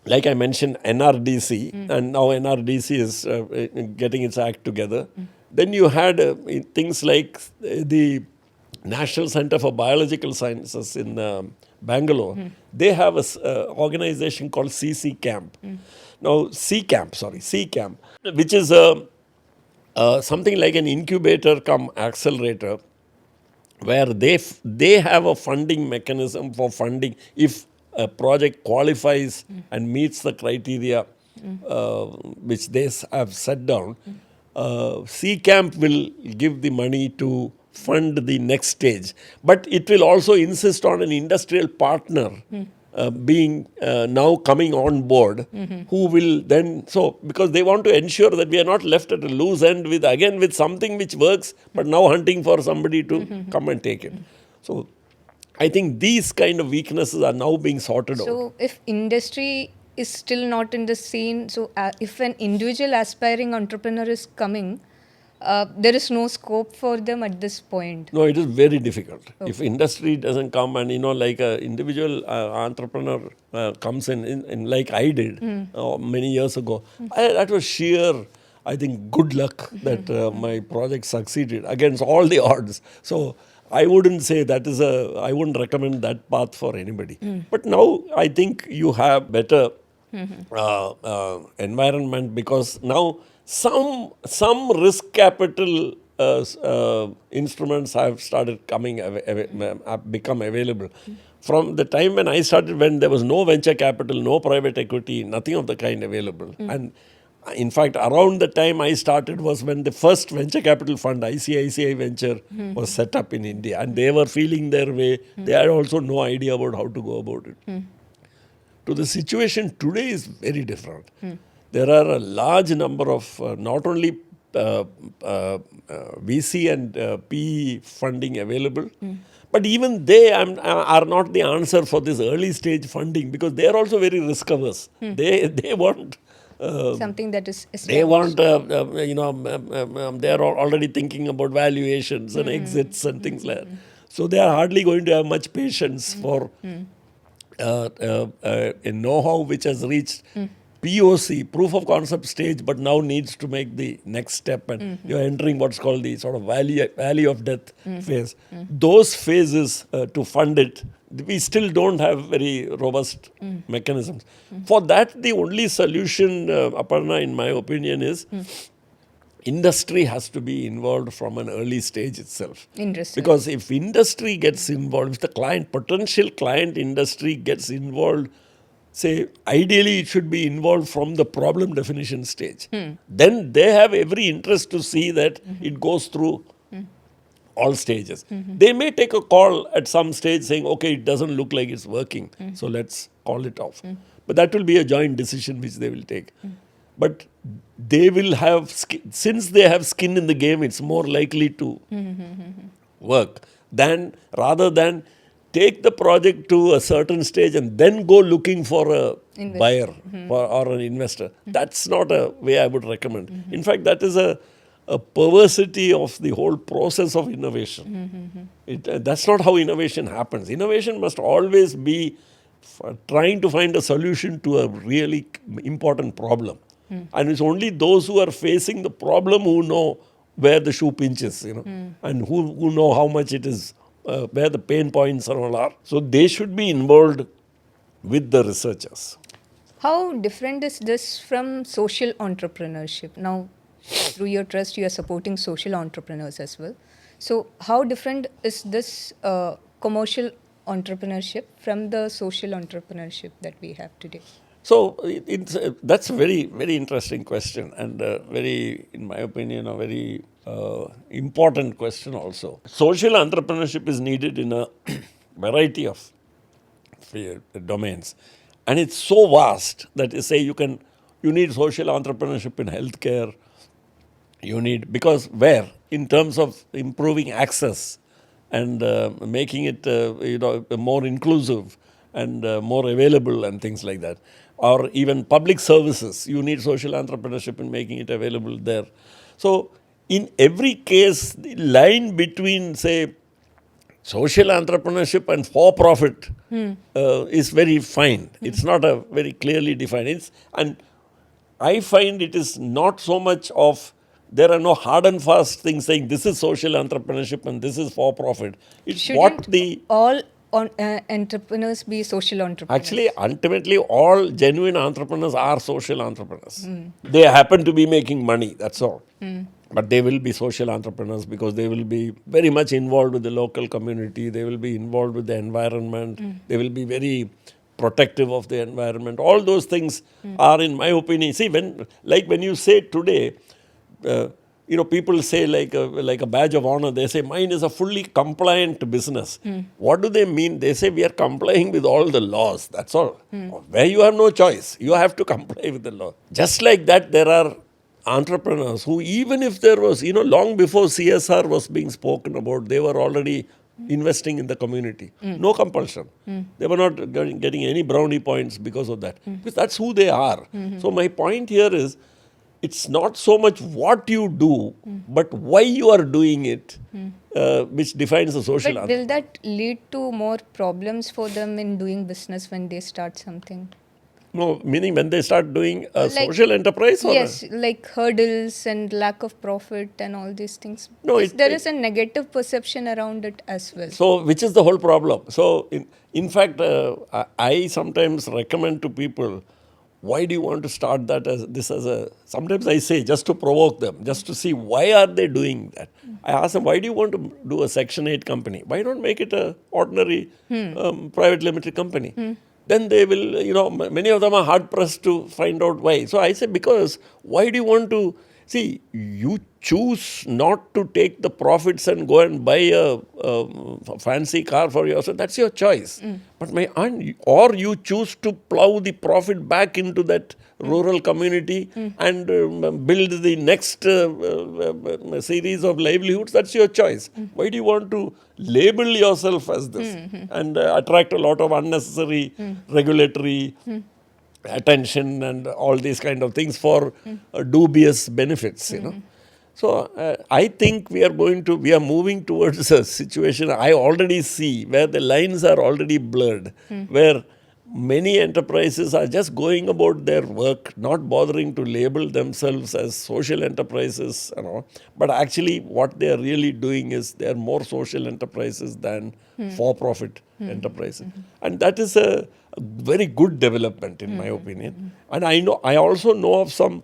Speaker 1: like I mentioned, NRDC, and now NRDC is getting its act together. Then you had things like the National Center for Biological Sciences in Bangalore. They have an organization called CC Camp. Now, C Camp, which is something like an incubator cum accelerator, where they have a funding mechanism for funding if a project qualifies and meets the criteria which they have set down. C Camp will give the money to fund the next stage, but it will also insist on an industrial partner being now coming on board, who will then, because they want to ensure that we are not left at a loose end with something which works, but now hunting for somebody to come and take it. So I think these kind of weaknesses are now being sorted out.
Speaker 2: So if industry is still not in the scene, so if an individual aspiring entrepreneur is coming, there is no scope for them at this point.
Speaker 1: No, it is very difficult. Okay. If industry doesn't come and, like an individual entrepreneur comes in like I did many years ago, that was sheer, I think, good luck that my project succeeded against all the odds. So I wouldn't say I wouldn't recommend that path for anybody. But now I think you have better environment, because now some risk capital instruments have started have become available. From the time when I started, when there was no venture capital, no private equity, nothing of the kind available. And in fact, around the time I started was when the first venture capital fund, ICICI Venture, was set up in India. And they were feeling their way. They had also no idea about how to go about it. To the situation today is very different. There are a large number of not only VC and PE funding available, but even they are not the answer for this early stage funding, because they are also very risk averse. They want
Speaker 2: something that is established.
Speaker 1: They want, they are already thinking about valuations and exits and things like that. So they are hardly going to have much patience for a know-how which has reached POC, proof of concept stage, but now needs to make the next step, and you're entering what's called the sort of valley of death phase. Those phases to fund it, we still don't have very robust mechanisms. For that, the only solution, Aparna, in my opinion, is industry has to be involved from an early stage itself.
Speaker 2: Interesting.
Speaker 1: Because if industry gets involved, if the potential client industry gets involved, say, ideally it should be involved from the problem definition stage. Then they have every interest to see that it goes through all stages. They may take a call at some stage saying, okay, it doesn't look like it's working, so let's call it off. But that will be a joint decision which they will take. But they will have, since they have skin in the game, it's more likely to work than rather than take the project to a certain stage and then go looking for a buyer or an investor. That's not a way I would recommend. In fact, that is a perversity of the whole process of innovation. That's not how innovation happens. Innovation must always be trying to find a solution to a really important problem. And it's only those who are facing the problem who know where the shoe pinches, and who know how much it is, where the pain points and all are. So they should be involved with the researchers.
Speaker 2: How different is this from social entrepreneurship? Now, through your trust, you are supporting social entrepreneurs as well. So, how different is this commercial entrepreneurship from the social entrepreneurship that we have today?
Speaker 1: So that's a very, very interesting question, and very, in my opinion, a very important question also. Social entrepreneurship is needed in a variety of domains, and it's so vast that you say you need social entrepreneurship in healthcare. You need, because where in terms of improving access and making it more inclusive and more available and things like that, or even public services, you need social entrepreneurship in making it available there. So in every case, the line between, say, social entrepreneurship and for-profit is very fine. It's not a very clearly defined. And I find it is not so much of, there are no hard and fast things saying this is social entrepreneurship and this is for-profit. It's
Speaker 2: Shouldn't all entrepreneurs be social entrepreneurs?
Speaker 1: Actually, ultimately, all genuine entrepreneurs are social entrepreneurs. They happen to be making money, that's all. But they will be social entrepreneurs because they will be very much involved with the local community. They will be involved with the environment. They will be very protective of the environment. All those things are, in my opinion, see, when you say today, people say like a badge of honor, they say mine is a fully compliant business. What do they mean? They say we are complying with all the laws, that's all. Where you have no choice, you have to comply with the law. Just like that, there are entrepreneurs who, even if there was, long before CSR was being spoken about, they were already investing in the community. No compulsion. They were not getting any brownie points because of that. Because that's who they are. So my point here is, it's not so much what you do, but why you are doing it, which defines the social.
Speaker 2: But will that lead to more problems for them in doing business when they start something?
Speaker 1: No, meaning when they start doing a social enterprise? Or
Speaker 2: yes, like hurdles and lack of profit and all these things.
Speaker 1: No,
Speaker 2: there is a negative perception around it as well.
Speaker 1: So, which is the whole problem. So, in fact, I sometimes recommend to people, why do you want to start that sometimes I say just to provoke them, just to see why are they doing that. I ask them, why do you want to do a Section 8 company? Why not make it an ordinary private limited company? Then they will, many of them are hard pressed to find out why. So I say, because why do you want to, see, you choose not to take the profits and go and buy a fancy car for yourself, that's your choice. But or you choose to plow the profit back into that rural community and build the next series of livelihoods, that's your choice. Why do you want to label yourself as this and attract a lot of unnecessary regulatory attention and all these kind of things for dubious benefits, So I think we are moving towards a situation I already see where the lines are already blurred, where many enterprises are just going about their work, not bothering to label themselves as social enterprises, but actually what they are really doing is they are more social enterprises than for-profit enterprises. And that is a very good development in my opinion. And I also know of some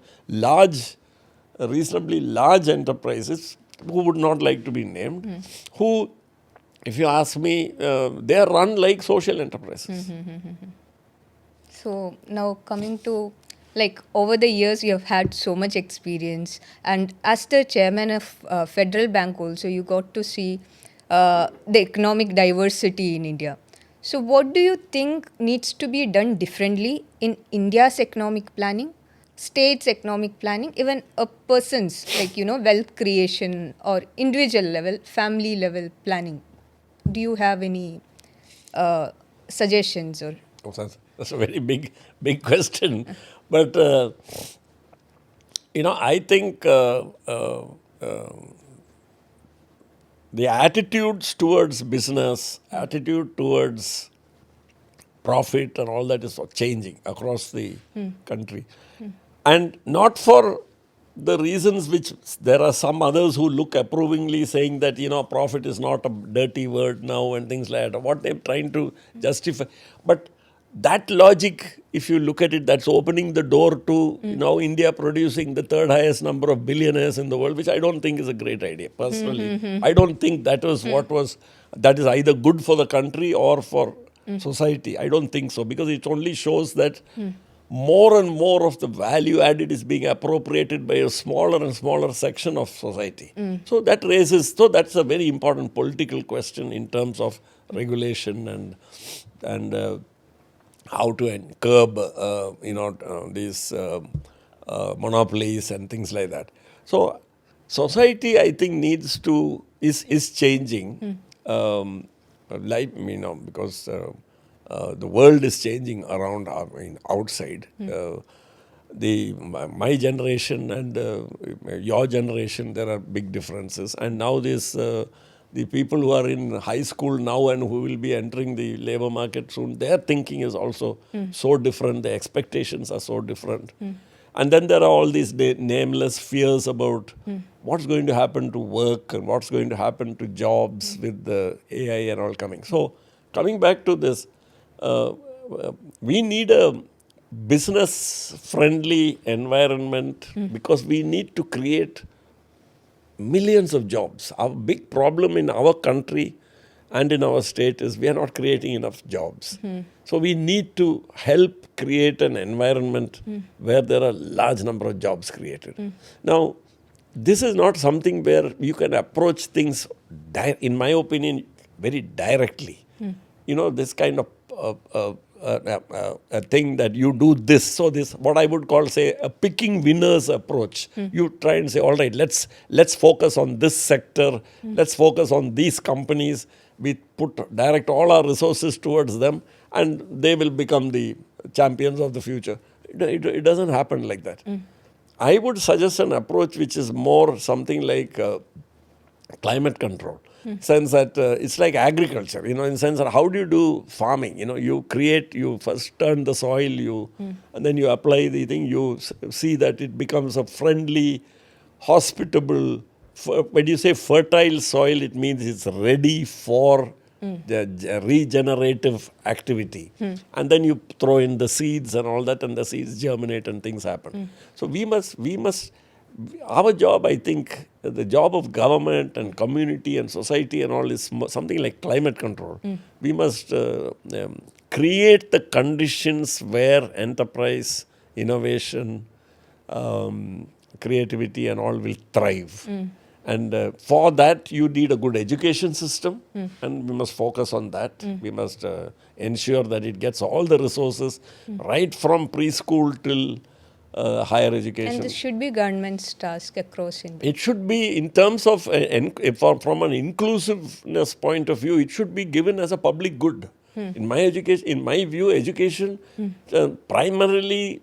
Speaker 1: reasonably large enterprises who would not like to be named, who, if you ask me, they are run like social enterprises.
Speaker 2: So now coming to Like over the years, you have had so much experience, and as the chairman of Federal Bank, also you got to see the economic diversity in India. So, what do you think needs to be done differently in India's economic planning, state's economic planning, even a person's, like, wealth creation or individual level, family level planning? Do you have any uh, suggestions or?
Speaker 1: Oh, that's a very big question. But, I think the attitudes towards business, attitude towards profit and all that is changing across the country. And not for the reasons which there are some others who look approvingly saying that, profit is not a dirty word now and things like that. What they're trying to justify. But that logic, if you look at it, that's opening the door to now India producing the third highest number of billionaires in the world, which I don't think is a great idea. Personally, I don't think that was that is either good for the country or for society. I don't think so, because it only shows that more and more of the value added is being appropriated by a smaller and smaller section of society. So that's a very important political question in terms of regulation and how to curb these monopolies and things like that. So society, I think, is changing, because the world is changing around outside. My generation and your generation, there are big differences. And now the people who are in high school now and who will be entering the labor market soon, their thinking is also so different. The expectations are so different. And then there are all these nameless fears about what's going to happen to work and what's going to happen to jobs with the AI and all coming. So coming back to this, we need a business-friendly environment because we need to create millions of jobs. Our big problem in our country and in our state is we are not creating enough jobs. So we need to help create an environment where there are a large number of jobs created. Now, this is not something where you can approach things, in my opinion, very directly. This kind of a thing that you do this. So this, what I would call, say, a picking winners approach. You try and say, all right, let's focus on this sector. Let's focus on these companies. We direct all our resources towards them, and they will become the champions of the future. It doesn't happen like that. I would suggest an approach which is more something like climate control. Sense that it's like agriculture, in the sense that how do you do farming? You first turn the soil, and then you apply the thing, you see that it becomes a friendly, hospitable, when you say fertile soil, it means it's ready for the regenerative activity. And then you throw in the seeds and all that, and the seeds germinate and things happen. So we must, our job, I think, the job of government and community and society and all is something like climate control. We must create the conditions where enterprise, innovation, creativity and all will thrive. And for that, you need a good education system, and we must focus on that. We must ensure that it gets all the resources right from preschool till higher education.
Speaker 2: And this should be government's task across India.
Speaker 1: It should be, in terms of, from an inclusiveness point of view, it should be given as a public good. In my view, education primarily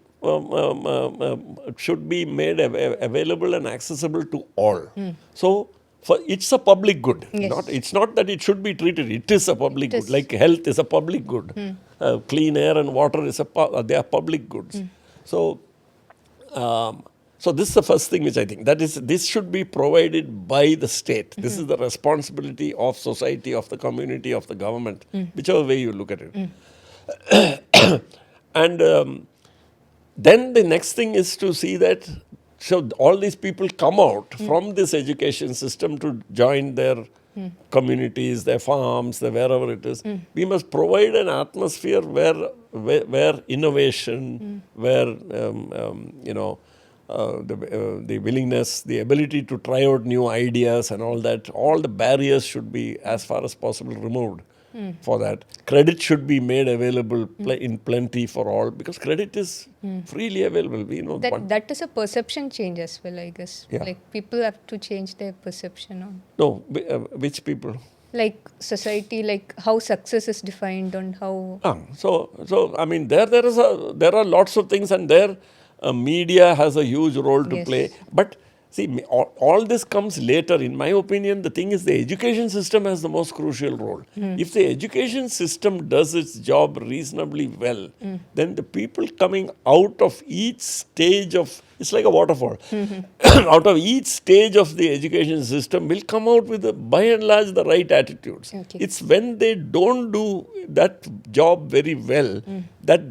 Speaker 1: should be made available and accessible to all. So, it's a public good.
Speaker 2: Yes.
Speaker 1: It's not that it should be treated. It is a public good. Like health is a public good. Clean air and water they are public goods. So this is the first thing which I think. That is, this should be provided by the state. This is the responsibility of society, of the community, of the government, whichever way you look at it. And then the next thing is to see that, so all these people come out from this education system to join their communities, their farms, their wherever it is. We must provide an atmosphere where innovation, where the willingness, the ability to try out new ideas and all that, all the barriers should be as far as possible removed for that. Credit should be made available in plenty for all, because credit is freely available. We know
Speaker 2: That is a perception change as well, I guess.
Speaker 1: Yeah.
Speaker 2: Like people have to change their perception on
Speaker 1: No, which people?
Speaker 2: like society, like how success is defined on how.
Speaker 1: So I mean, there are lots of things, and there media has a huge role to
Speaker 2: Yes.
Speaker 1: play. But see, all this comes later. In my opinion, the thing is the education system has the most crucial role. If the education system does its job reasonably well, then the people coming out of each stage of, it's like a waterfall, out of each stage of the education system will come out with, by and large, the right attitudes.
Speaker 2: Okay.
Speaker 1: It's when they don't do that job very well that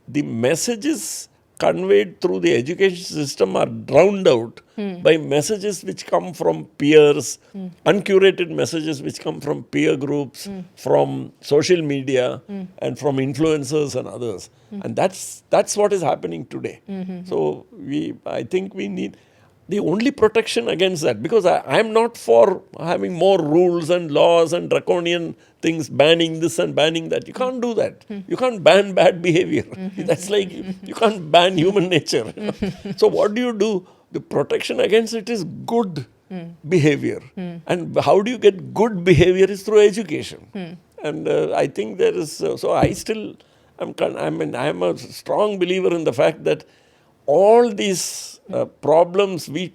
Speaker 1: the messages conveyed through the education system are drowned out by messages which come from peers, uncurated messages which come from peer groups, from social media, and from influencers and others. And that's what is happening today. So I think we need the only protection against that, because I'm not for having more rules and laws and draconian things, banning this and banning that. You can't do that. You can't ban bad behavior. That's like, you can't ban human nature. So what do? The protection against it is good behavior. And how do you get good behavior is through education. And I think there is, so I still, I'm a strong believer in the fact that all these problems we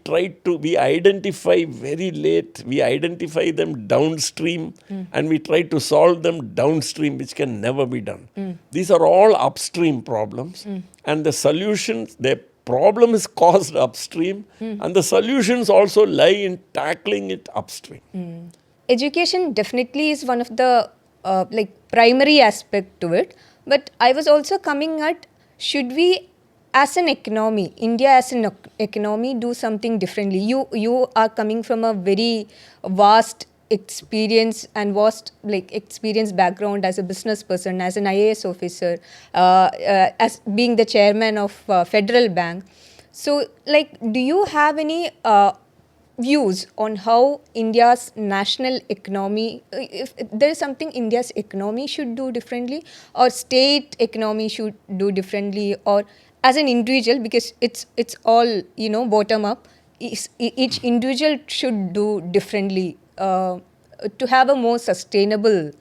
Speaker 1: identify very late, we identify them downstream, and we try to solve them downstream, which can never be done. These are all upstream problems, and the solutions, the problem is caused upstream, and the solutions also lie in tackling it upstream.
Speaker 2: Education definitely is one of the like primary aspect to it, but I was also coming at, should we as an economy, India as an economy, do something differently? You are coming from a very vast experience and vast experience background as a business person, as an IAS officer, as being the chairman of Federal Bank. So, do you have any views on how India's national economy, if there is something India's economy should do differently, or state economy should do differently, or as an individual, because it's all bottom up, each individual should do differently to have a more sustainable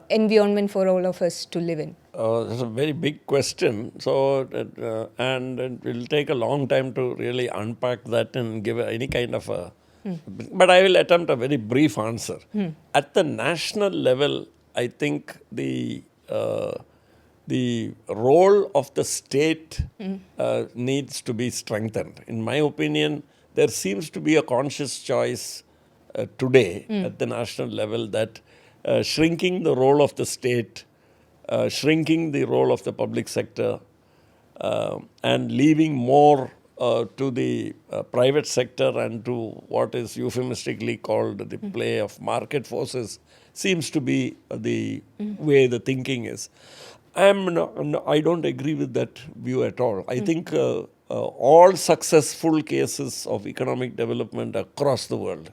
Speaker 2: environment for all of us to live in?
Speaker 1: That's a very big question. So, and it will take a long time to really unpack that and give any kind of a. But I will attempt a very brief answer. At the national level, I think the role of the state needs to be strengthened. In my opinion, there seems to be a conscious choice today at the national level that shrinking the role of the state, shrinking the role of the public sector, and leaving more to the private sector and to what is euphemistically called the play of market forces seems to be the way the thinking is. I don't agree with that view at all. I think all successful cases of economic development across the world,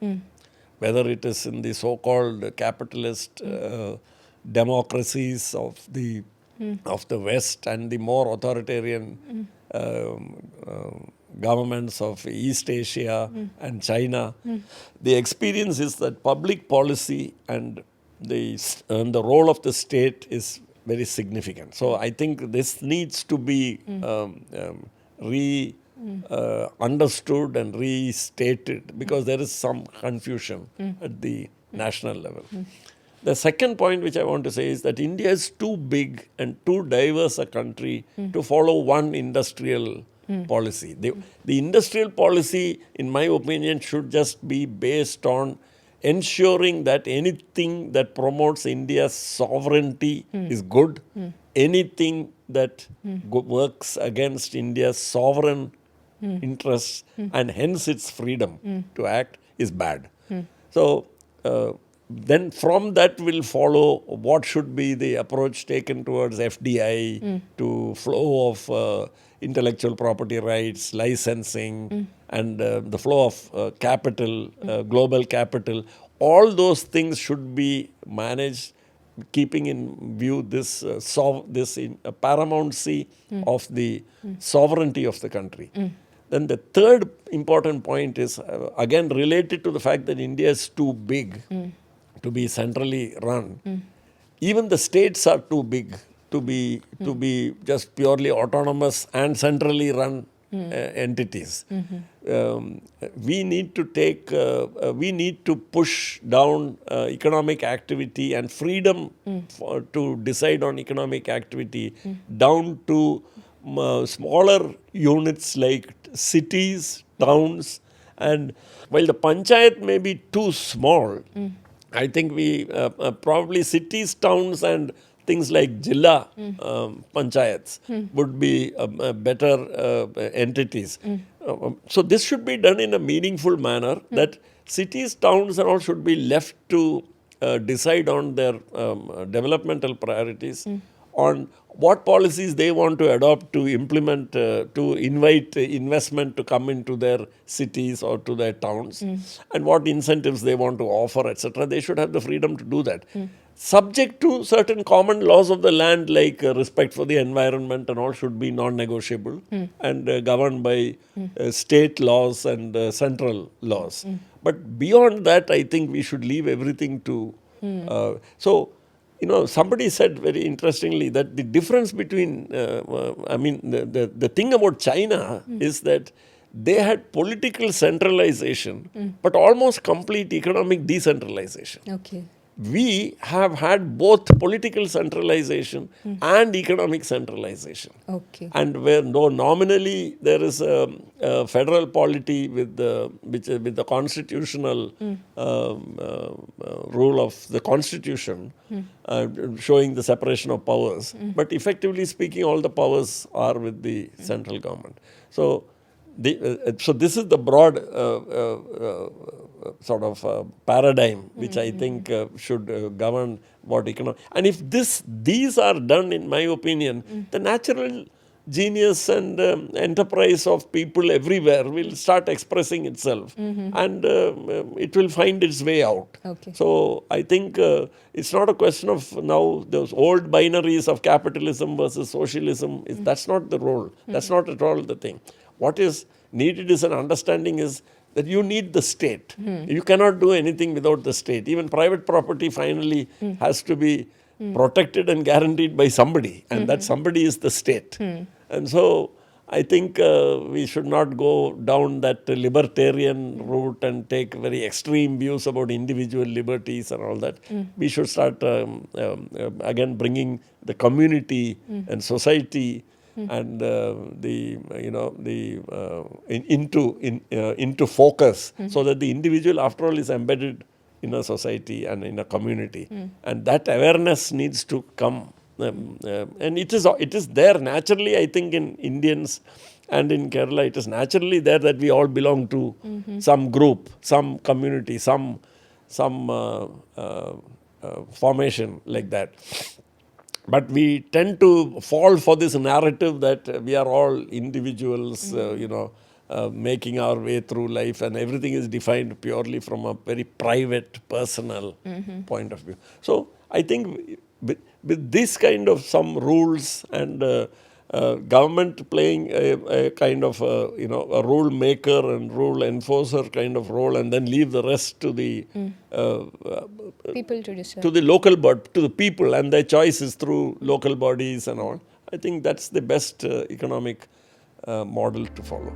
Speaker 1: whether it is in the so-called capitalist democracies of the West and the more authoritarian governments of East Asia and China, the experience is that public policy and the role of the state is very significant. So I think this needs to be understood and restated, because there is some confusion at the national level. The second point which I want to say is that India is too big and too diverse a country to follow one industrial policy. The industrial policy, in my opinion, should just be based on ensuring that anything that promotes India's sovereignty is good. Anything that works against India's sovereign interests and hence its freedom to act is bad. So then from that will follow what should be the approach taken towards FDI, to flow of intellectual property rights, licensing, and the flow of capital, global capital. All those things should be managed keeping in view this paramountcy of the sovereignty of the country. Then the third important point is again related to the fact that India is too big to be centrally run. Even the states are too big to be just purely autonomous and centrally run entities. We need to push down economic activity and freedom to decide on economic activity down to smaller units like cities, towns, and while the panchayat may be too small, I think we probably cities, towns, and things like Jilla panchayats would be better entities. So this should be done in a meaningful manner, that cities, towns, and all should be left to decide on their developmental priorities, on what policies they want to adopt to implement, to invite investment to come into their cities or to their towns, and what incentives they want to offer, etc. They should have the freedom to do that. Subject to certain common laws of the land, like respect for the environment and all should be non-negotiable and governed by state laws and central laws. But beyond that, I think we should leave everything to... somebody said very interestingly that the difference between, the thing about China is that they had political centralization, but almost complete economic decentralization.
Speaker 2: Okay.
Speaker 1: We have had both political centralization and economic centralization.
Speaker 2: Okay.
Speaker 1: And where nominally there is a federal polity with the constitutional rule of the constitution showing the separation of powers, but effectively speaking, all the powers are with the central government. So this is the broad sort of paradigm which I think should govern what economic. And if these are done, in my opinion, the natural genius and enterprise of people everywhere will start expressing itself, and it will find its way out.
Speaker 2: Okay.
Speaker 1: So I think it's not a question of now those old binaries of capitalism versus socialism. That's not the role. That's not at all the thing. What is needed is an understanding is that you need the state. You cannot do anything without the state. Even private property finally has to be protected and guaranteed by somebody, and that somebody is the state. And so I think we should not go down that libertarian route and take very extreme views about individual liberties and all that. We should start again bringing the community and society and into focus, so that the individual, after all, is embedded in a society and in a community, and that awareness needs to come, and it is there naturally. I think in Indians and in Kerala, it is naturally there that we all belong to some group, some community, some formation like that. But we tend to fall for this narrative that we are all individuals, making our way through life, and everything is defined purely from a very private, personal point of view. So I think with this kind of some rules and government playing a kind of a rule maker and rule enforcer kind of role, and then leave the rest to the
Speaker 2: people to decide,
Speaker 1: to the local to the people and their choices through local bodies and all. I think that's the best economic model to follow.